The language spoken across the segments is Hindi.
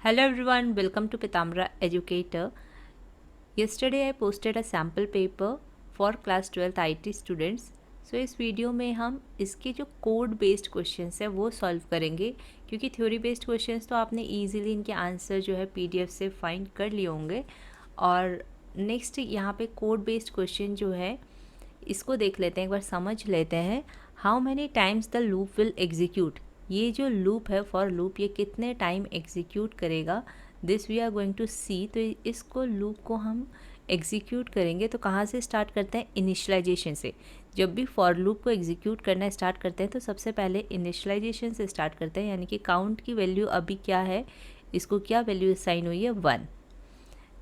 Hello everyone, welcome to Pitamra Educator. Yesterday I posted a sample paper for class 12th IT students. So इस वीडियो में हम इसके जो कोड बेस्ड क्वेश्चंस है वो सॉल्व करेंगे, क्योंकि थ्योरी बेस्ड क्वेश्चंस तो आपने इजीली इनके आंसर जो है पीडीएफ से फाइंड कर लिए होंगे। और नेक्स्ट यहाँ पे कोड बेस्ड क्वेश्चन जो है इसको देख लेते हैं, एक बार समझ लेते हैं। How many times the loop will execute, ये जो लूप है फॉर लूप ये कितने टाइम एग्जीक्यूट करेगा, this we are going to see. तो इसको लूप को हम एग्जीक्यूट करेंगे तो कहाँ से स्टार्ट करते हैं, इनिशियलाइजेशन से। जब भी फॉर लूप को एग्जीक्यूट करना स्टार्ट करते हैं तो सबसे पहले इनिशियलाइजेशन से स्टार्ट करते हैं, यानी कि काउंट की वैल्यू अभी क्या है, इसको क्या वैल्यू असाइन हुई है 1।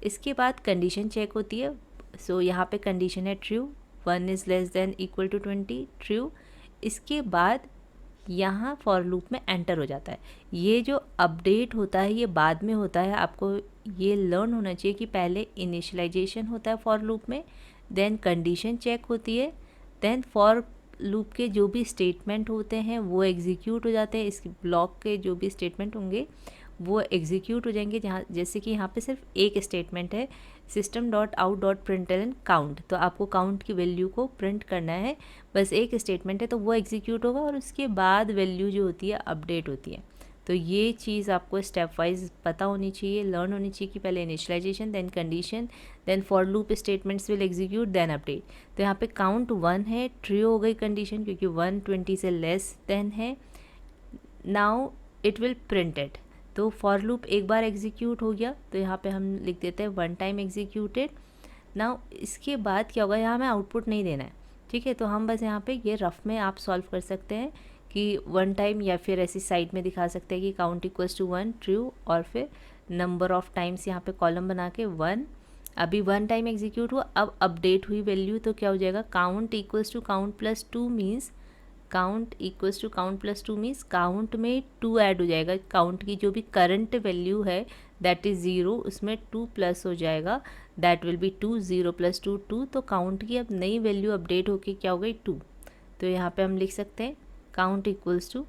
इसके बाद कंडीशन चेक होती है। सो यहाँ पे कंडीशन है true, 1 is less than equal to 20, true. इसके बाद यहाँ फॉर लूप में एंटर हो जाता है। ये जो अपडेट होता है ये बाद में होता है, आपको ये लर्न होना चाहिए कि पहले इनिशियलाइजेशन होता है फॉर लूप में, देन कंडीशन चेक होती है, देन फॉर लूप के जो भी स्टेटमेंट होते हैं वो एग्जीक्यूट हो जाते हैं। इस ब्लॉक के जो भी स्टेटमेंट होंगे वो एग्जीक्यूट हो जाएंगे। जहाँ जैसे कि यहाँ पे सिर्फ एक स्टेटमेंट है, system dot out dot println count, तो आपको काउंट की वैल्यू को प्रिंट करना है, बस एक स्टेटमेंट है तो वो एग्जीक्यूट होगा और उसके बाद वैल्यू जो होती है अपडेट होती है। तो ये चीज़ आपको स्टेप वाइज पता होनी चाहिए, लर्न होनी चाहिए कि पहले initialization, then condition, then for loop statements will execute, then update. तो यहाँ पे काउंट 1 है, ट्रू हो गई कंडीशन क्योंकि 1 20 से लेस देन है। नाउ इट विल प्रिंटेड, तो फॉर लूप एक बार एग्जीक्यूट हो गया तो यहाँ पे हम लिख देते हैं 1 टाइम एग्जीक्यूटेड। नाउ इसके बाद क्या होगा, यहाँ हमें आउटपुट नहीं देना है, ठीक है। तो हम बस यहाँ पे ये रफ में आप सॉल्व कर सकते हैं कि 1 टाइम, या फिर ऐसी साइड में दिखा सकते हैं कि काउंट इक्वल्स टू 1 ट्रू, और फिर नंबर ऑफ टाइम्स यहाँ पे कॉलम बना के 1। अभी 1 टाइम एग्जीक्यूट हुआ, अब अपडेट हुई वैल्यू तो क्या हो जाएगा, count equals to count plus 2 means count equals to count plus 2 means count में 2 ऐड हो जाएगा। काउंट की जो भी करंट वैल्यू है दैट इज़ 0, उसमें 2 प्लस हो जाएगा, दैट विल बी 2, 0 प्लस 2 2। तो काउंट की अब नई वैल्यू अपडेट होके क्या हो गई 2। तो यहाँ पे हम लिख सकते हैं count equals to,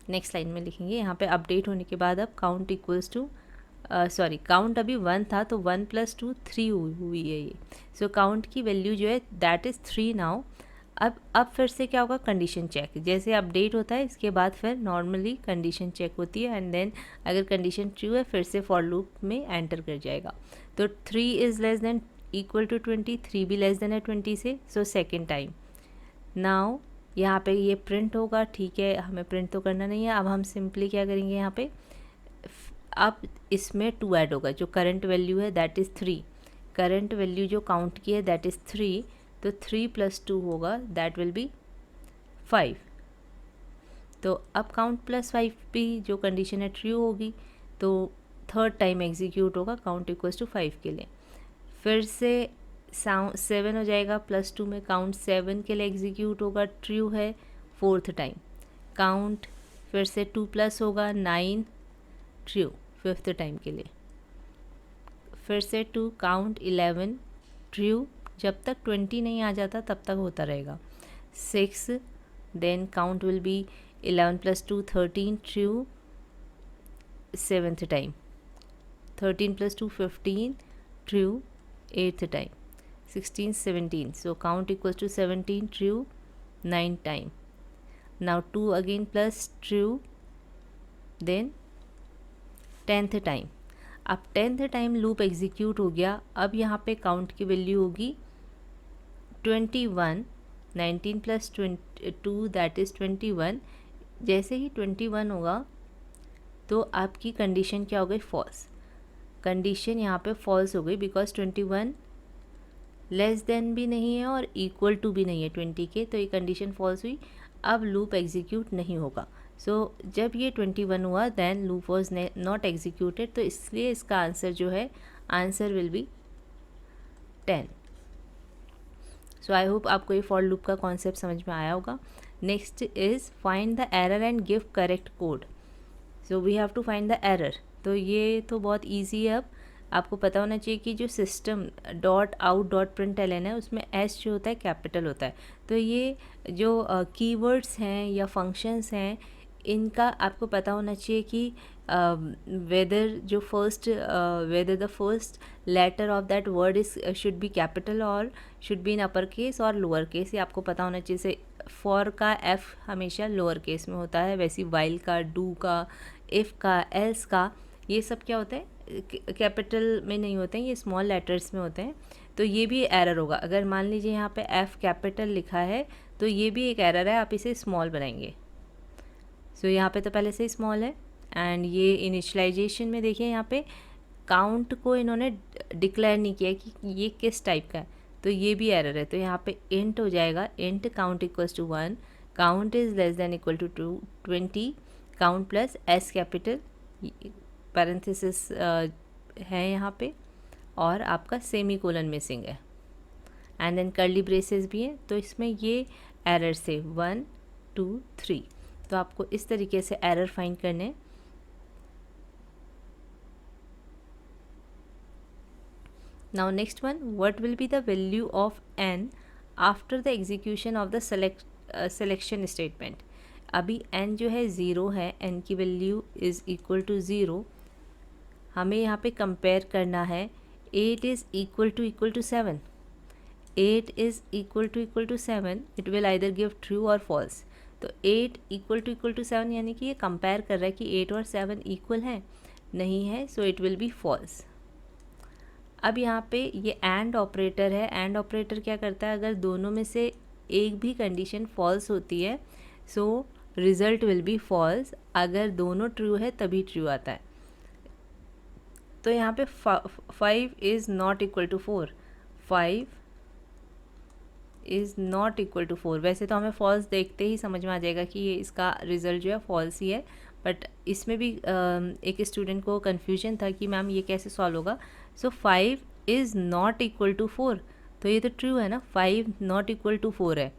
next line में लिखेंगे यहाँ पे अपडेट होने के बाद अब count equals to, sorry count अभी 1 था तो 1 प्लस 2 3 हुई है ये। सो काउंट की वैल्यू जो है दैट इज़ 3 नाउ। अब फिर से क्या होगा, कंडीशन चेक, जैसे अपडेट होता है इसके बाद फिर नॉर्मली कंडीशन चेक होती है, एंड देन अगर कंडीशन ट्रू है फिर से फॉर लूप में एंटर कर जाएगा। तो 3 is less than equal to 20, 3 भी लेस देन है 20 से, सो सेकेंड टाइम। नाउ यहाँ पे ये प्रिंट होगा, ठीक है, हमें प्रिंट तो करना नहीं है। अब हम सिंपली क्या करेंगे, यहाँ पे अब इसमें 2 ऐड होगा, जो करंट वैल्यू है दैट इज़ 3, करंट वैल्यू जो काउंट की है दैट इज़ 3, तो 3 प्लस 2 होगा दैट विल बी 5। तो अब काउंट प्लस 5 भी जो कंडीशन है ट्रू होगी, तो थर्ड टाइम एग्जीक्यूट होगा काउंट इक्वल्स टू 5 के लिए। फिर से 7 हो जाएगा, प्लस 2 में काउंट 7 के लिए एग्जीक्यूट होगा, ट्रू है। फोर्थ टाइम काउंट फिर से 2 प्लस होगा 9, ट्रू फिफ्थ टाइम के लिए। फिर से 2 काउंट 11, ट्रू, जब तक 20 नहीं आ जाता तब तक होता रहेगा। 6 then count will be 11 plus 2 13, true, seventh time. 13 plus 2 15, true, eighth time. 16 17, so count equals to 17, true, 9 time. Now 2 again plus, true, then 10th time. अब 10th टाइम लूप एग्जीक्यूट हो गया, अब यहाँ पे काउंट की वैल्यू होगी 21, 19 प्लस 2 दैट इज़ 21। जैसे ही 21 होगा तो आपकी कंडीशन क्या हो गई, फॉल्स। कंडीशन यहाँ पे फॉल्स हो गई बिकॉज 21 लेस देन भी नहीं है और इक्वल टू भी नहीं है 20 के, तो ये कंडीशन फॉल्स हुई। अब लूप एग्जीक्यूट नहीं होगा। सो जब ये 21 हुआ then loop was not executed, तो इसलिए इसका आंसर जो है, answer will be 10। So I hope आपको ये फॉर लूप का कॉन्सेप्ट समझ में आया होगा। Next is find the error and give correct code. So we have to find the error, तो ये तो बहुत ईजी है। अब आपको पता होना चाहिए कि जो system dot out dot println है उसमें एस जो होता है कैपिटल होता है। तो ये जो कीवर्ड्स हैं या फंक्शंस हैं इनका आपको पता होना चाहिए कि whether the first letter of that word is should be capital or should be in upper case और lower case, ये आपको पता होना चाहिए। जैसे for का F हमेशा lower case में होता है, वैसे while का, do का, if का, else का, ये सब क्या होता है कैपिटल में नहीं होते हैं, ये स्मॉल लेटर्स में होते हैं। तो ये भी एरर होगा। अगर मान लीजिए यहाँ पे F कैपिटल लिखा है तो ये भी एक एरर है, आप इसे स्मॉल बनाएंगे। सो यहाँ पे तो पहले से ही स्मॉल है। एंड ये इनिशियलाइजेशन में देखिए यहाँ पे काउंट को इन्होंने डिक्लेयर नहीं किया कि ये किस टाइप का है, तो ये भी एरर है। तो यहाँ पे इंट हो जाएगा, int count equals to 1, count is less than equal to 20, count plus S capital, parenthesis है यहाँ पे, और आपका सेमी कोलन मिसिंग है, एंड देन कर्ली ब्रेसेस भी हैं। तो इसमें ये एरर से 1 2 3, तो आपको इस तरीके से एरर फाइंड करने। Now next one, what will be the value of n after the execution of the selection statement. अभी n जो है 0 है, n की वैल्यू इज़ इक्वल टू 0। हमें यहाँ पे कंपेयर करना है 8 is equal to 7, 8 is equal to 7, it will either give true और फॉल्स। तो 8 इक्वल टू 7 यानी कि ये कंपेयर कर रहा है कि 8 और 7 इक्वल हैं, नहीं है, so it will be false. अब यहाँ पे ये एंड ऑपरेटर है, एंड ऑपरेटर क्या करता है, अगर दोनों में से एक भी कंडीशन फॉल्स होती है सो रिज़ल्ट विल बी फॉल्स, अगर दोनों ट्रू है तभी ट्रू आता है। तो यहाँ पे 5 is not equal to 4, 5 is not equal to 4। वैसे तो हमें फॉल्स देखते ही समझ में आ जाएगा कि ये इसका रिज़ल्ट जो है फॉल्स ही है, बट इसमें भी एक स्टूडेंट को कन्फ्यूजन था कि मैम ये कैसे सॉल्व होगा। सो 5 इज़ नॉट इक्वल टू 4, तो ये तो ट्रू है ना, 5 नॉट इक्वल टू 4 है।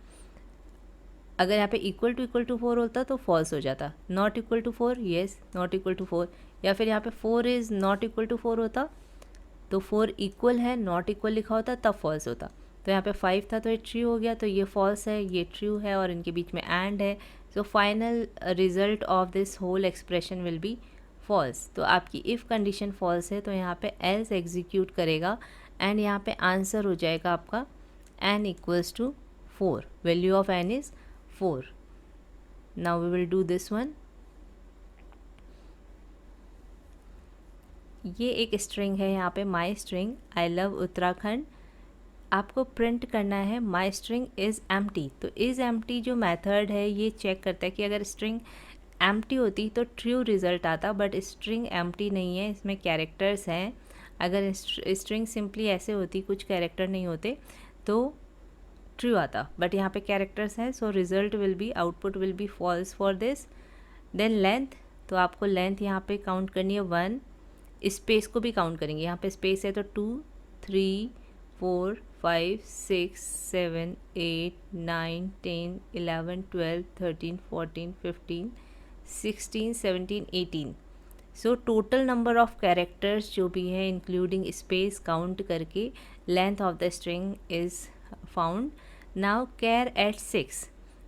अगर यहाँ पे इक्वल टू 4 होता तो फॉल्स हो जाता। Not equal to 4, yes not equal to 4, या फिर यहाँ पे 4 इज़ नॉट इक्वल टू 4 होता तो 4 इक्वल है, नॉट इक्वल लिखा होता तब फॉल्स होता। तो यहाँ पे 5 था तो ये ट्रू हो गया, तो ये फॉल्स है, ये ट्रू है, और इनके बीच में एंड है। So final result of this whole expression will be false. तो आपकी इफ़ कंडीशन फॉल्स है तो यहाँ पे एल्स एग्जीक्यूट करेगा, एंड यहाँ पे आंसर हो जाएगा आपका n equals to 4, value of n is 4। Now we will do this one. ये एक स्ट्रिंग है यहाँ पे, my string I love Uttarakhand. आपको प्रिंट करना है माई स्ट्रिंग इज़ एम्प्टी। तो इज़ एम्प्टी जो मेथड है ये चेक करता है कि अगर स्ट्रिंग एम्प्टी होती तो ट्रू रिज़ल्ट आता, बट स्ट्रिंग एम्प्टी नहीं है, इसमें कैरेक्टर्स हैं। अगर स्ट्रिंग सिंपली ऐसे होती, कुछ कैरेक्टर नहीं होते, तो ट्रू आता, बट यहाँ पे कैरेक्टर्स हैं, so result will be, output will be false for this. Then length, तो आपको लेंथ यहाँ पे काउंट करनी है 1, स्पेस को भी काउंट करेंगे। यहाँ पे स्पेस है तो 2 3 4 5 6 7 8 9 10 11 12 13 14 15 16 17 18। So total number of characters जो भी है इंक्लूडिंग स्पेस काउंट करके length of the string is found. Now char at 6,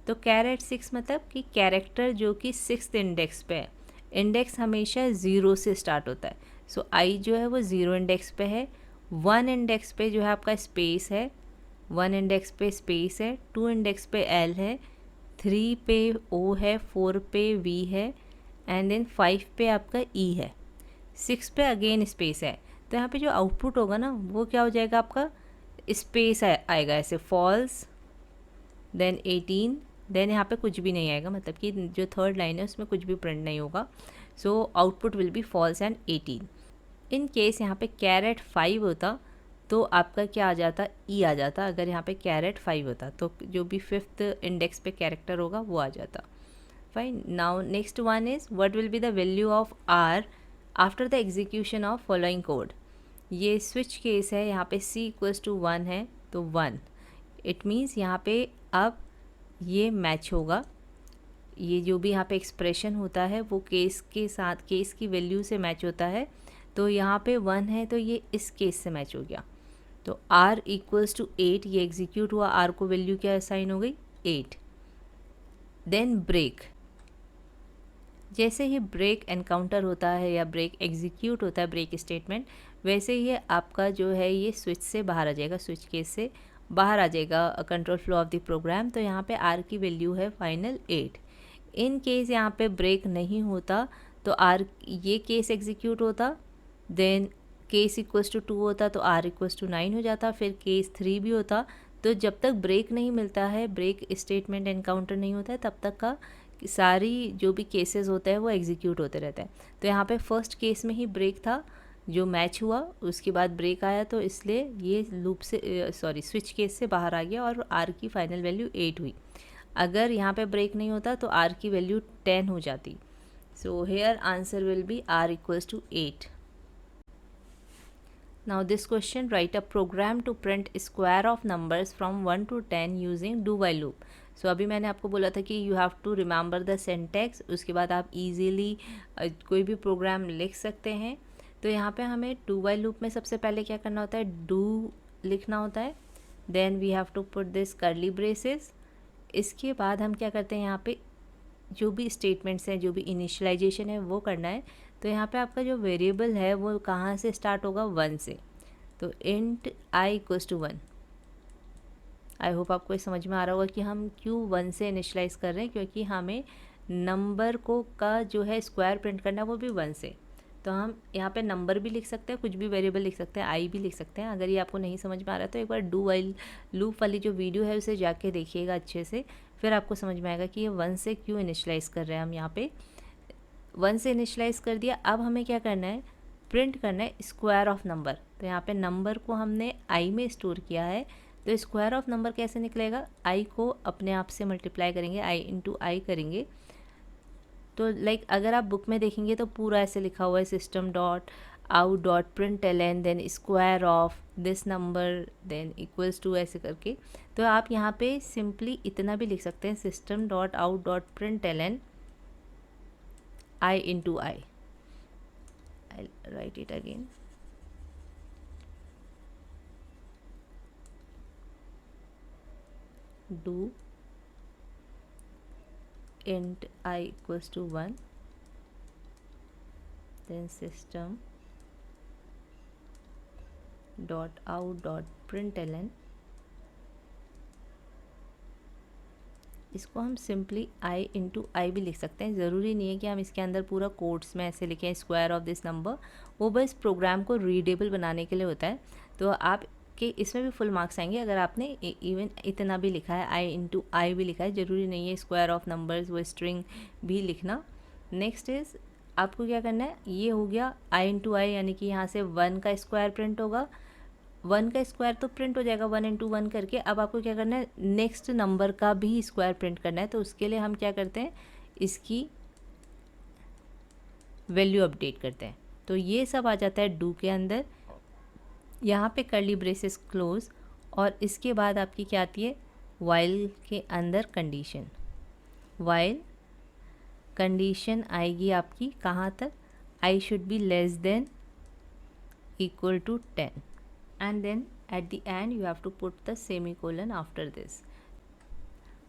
तो कैर एट 6 मतलब कि कैरेक्टर जो कि 6th इंडेक्स पे है। इंडेक्स हमेशा 0 से स्टार्ट होता है, सो आई जो है वो 0 इंडेक्स पे है। 1 इंडेक्स पे जो है आपका स्पेस है, 1 इंडेक्स पे स्पेस है, 2 इंडेक्स पे एल है, 3 पे ओ है, 4 पे वी है, एंड देन 5 पे आपका ई है, 6 पे अगेन स्पेस है। तो यहाँ पे जो आउटपुट होगा ना वो क्या हो जाएगा, आपका स्पेस आएगा ऐसे फॉल्स, देन 18, देन यहाँ पे कुछ भी नहीं आएगा, मतलब कि जो थर्ड लाइन है उसमें कुछ भी प्रिंट नहीं होगा। So output will be false and 18। In case यहाँ पे कैरेट 5 होता तो आपका क्या आ जाता, ई आ जाता। अगर यहाँ पे कैरेट 5 होता तो जो भी 5th इंडेक्स पे कैरेक्टर होगा वो आ जाता। Fine. Now next one is what will be the value of R after the execution of following code. ये स्विच केस है, यहाँ पे c इक्वल्स टू 1 है तो 1, इट मीन्स यहाँ पे अब ये मैच होगा। ये जो भी यहाँ पे एक्सप्रेशन होता है वो केस के साथ, केस की वैल्यू से मैच होता है। तो यहाँ पे 1 है तो ये इस केस से मैच हो गया। तो r इक्वल्स टू 8, ये एग्जीक्यूट हुआ, r को वैल्यू क्या असाइन हो गई 8। देन ब्रेक, जैसे ही ब्रेक एनकाउंटर होता है या ब्रेक एग्जीक्यूट होता है ब्रेक स्टेटमेंट, वैसे ही आपका जो है ये स्विच से बाहर आ जाएगा, स्विच केस से बाहर आ जाएगा control flow of the program. तो यहाँ पे आर की वैल्यू है फाइनल 8। इन केस यहाँ पे ब्रेक नहीं होता तो आर ये केस एग्जीक्यूट होता, देन केस इक्वल्स टू 2 होता तो आर इक्वल्स टू 9 हो जाता, फिर केस 3 भी होता। तो जब तक ब्रेक नहीं मिलता है, ब्रेक स्टेटमेंट एनकाउंटर नहीं होता है, तब तक का सारी जो भी केसेस होते हैं वो एग्जीक्यूट होते रहते हैं। तो यहाँ पे फर्स्ट केस में ही ब्रेक था जो मैच हुआ, उसके बाद ब्रेक आया, तो इसलिए ये लूप से स्विच केस से बाहर आ गया और आर की फाइनल वैल्यू 8 हुई। अगर यहाँ पे ब्रेक नहीं होता तो आर की वैल्यू 10 हो जाती। So here answer will be R equals to 8। Now this question, write a program to print square of numbers from 1 to 10 using do while loop. So अभी मैंने आपको बोला था कि you have to remember the syntax, उसके बाद आप easily कोई भी प्रोग्राम लिख सकते हैं। तो यहाँ पे हमें do while loop में सबसे पहले क्या करना होता है, do लिखना होता है, then we have to put this curly braces। इसके बाद हम क्या करते हैं, यहाँ पे जो भी स्टेटमेंट्स हैं, जो भी इनिशियलाइजेशन है वो करना है। तो यहाँ पे आपका जो वेरिएबल है वो कहाँ से स्टार्ट होगा, 1 से। तो int I equals to 1। I hope आपको ये समझ में आ रहा होगा कि हम क्यों 1 से इनिशियलाइज कर रहे हैं, क्योंकि हमें नंबर को का जो है स्क्वायर प्रिंट करना है वो भी 1 से। तो हम यहाँ पे नंबर भी लिख सकते हैं, कुछ भी वेरिएबल लिख सकते हैं, आई भी लिख सकते हैं। अगर ये आपको नहीं समझ में आ रहा है तो एक बार डू वाइल लूप वाली जो वीडियो है उसे जाके देखिएगा अच्छे से, फिर आपको समझ में आएगा कि ये 1 से क्यों इनिशियलाइज़ कर रहे हैं हम। यहाँ पे 1 से इनिशियलाइज़ कर दिया, अब हमें क्या करना है, प्रिंट करना है स्क्वायर ऑफ नंबर। तो यहाँ पे नंबर को हमने आई में स्टोर किया है, तो स्क्वायर ऑफ नंबर कैसे निकलेगा, आई को अपने आप से मल्टीप्लाई करेंगे, आई इंटू आई करेंगे। तो लाइक अगर आप बुक में देखेंगे तो पूरा ऐसे लिखा हुआ है, system dot out dot print L N then square of this number then equals to, ऐसे करके। तो आप यहाँ पे सिंपली इतना भी लिख सकते हैं, system dot out dot print L N I into I. I write it again, do int I equals to 1, then system dot out dot println। इसको हम सिंपली i इंटू आई भी लिख सकते हैं, ज़रूरी नहीं है कि हम इसके अंदर पूरा कोट्स में ऐसे लिखें स्क्वायर ऑफ दिस नंबर, वो बस प्रोग्राम को रीडेबल बनाने के लिए होता है। तो आप कि इसमें भी फुल मार्क्स आएंगे अगर आपने इवन इतना भी लिखा है, आई इंटू आई भी लिखा है, ज़रूरी नहीं है स्क्वायर ऑफ नंबर्स वो स्ट्रिंग भी लिखना। नेक्स्ट इज़ आपको क्या करना है, ये हो गया आई इंटू आई, यानी कि यहाँ से 1 का स्क्वायर प्रिंट होगा, 1 का स्क्वायर तो प्रिंट हो जाएगा 1 इंटू 1 करके। अब आपको क्या करना है, नेक्स्ट नंबर का भी स्क्वायर प्रिंट करना है। तो उसके लिए हम क्या करते हैं, इसकी वैल्यू अपडेट करते हैं। तो ये सब आ जाता है डू के अंदर। यहाँ पे कर्ली ब्रेसेस क्लोज, और इसके बाद आपकी क्या आती है, वाइल के अंदर कंडीशन। वाइल कंडीशन आएगी आपकी कहाँ तक, I should be less than equal to 10, and then at the end you have to put the semicolon after this.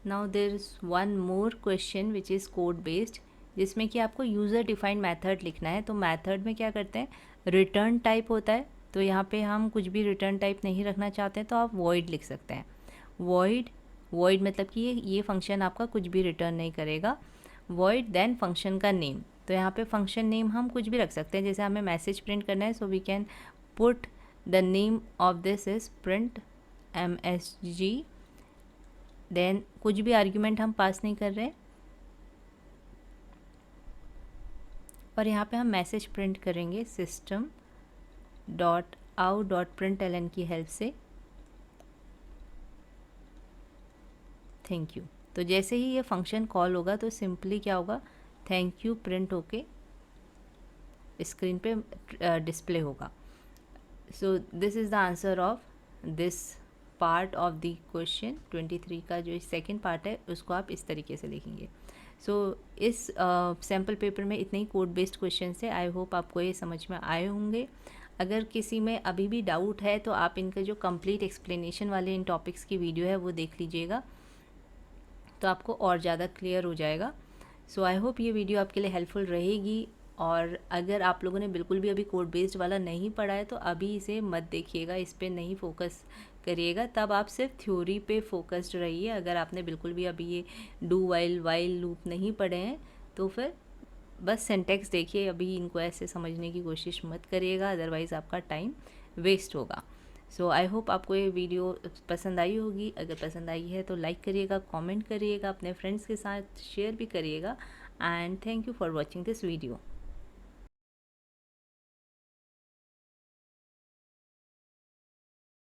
Now there is one more question which is code based, जिसमें कि आपको यूज़र डिफाइंड मेथड लिखना है। तो मेथड में क्या करते हैं, रिटर्न टाइप होता है। तो यहाँ पे हम कुछ भी रिटर्न टाइप नहीं रखना चाहते हैं तो आप वॉइड लिख सकते हैं। वॉइड मतलब कि ये फंक्शन आपका कुछ भी रिटर्न नहीं करेगा। वॉइड देन फंक्शन का नेम, तो यहाँ पे फंक्शन नेम हम कुछ भी रख सकते हैं। जैसे हमें मैसेज प्रिंट करना है, so we can put the name of this is print MSG, then कुछ भी आर्ग्यूमेंट हम पास नहीं कर रहे, और यहाँ पे हम मैसेज प्रिंट करेंगे system dot out dot print L N की हेल्प से, थैंक यू। तो जैसे ही ये फंक्शन कॉल होगा तो सिंपली क्या होगा, थैंक यू प्रिंट होके स्क्रीन पे डिस्प्ले होगा। So this is the answer of this part of the question 23 का जो सेकंड पार्ट है उसको आप इस तरीके से लिखेंगे। सो इस सैम्पल पेपर में इतने ही कोड बेस्ड क्वेश्चन है। आई होप आपको ये समझ में आए होंगे। अगर किसी में अभी भी डाउट है तो आप इनका जो कंप्लीट एक्सप्लेनेशन वाले इन टॉपिक्स की वीडियो है वो देख लीजिएगा, तो आपको और ज़्यादा क्लियर हो जाएगा। सो आई होप ये वीडियो आपके लिए हेल्पफुल रहेगी। और अगर आप लोगों ने बिल्कुल भी अभी कोड बेस्ड वाला नहीं पढ़ा है तो अभी इसे मत देखिएगा, इस पे नहीं फोकस करिएगा, तब आप सिर्फ थ्योरी पे फोकस्ड रहिए। अगर आपने बिल्कुल भी अभी ये डू वाइल लूप नहीं पढ़े हैं तो फिर बस सिंटेक्स देखिए, अभी इनको ऐसे समझने की कोशिश मत करिएगा, अदरवाइज़ आपका टाइम वेस्ट होगा। सो आई होप आपको ये वीडियो पसंद आई होगी। अगर पसंद आई है तो लाइक करिएगा, कमेंट करिएगा, अपने फ्रेंड्स के साथ शेयर भी करिएगा। And thank you for watching this video.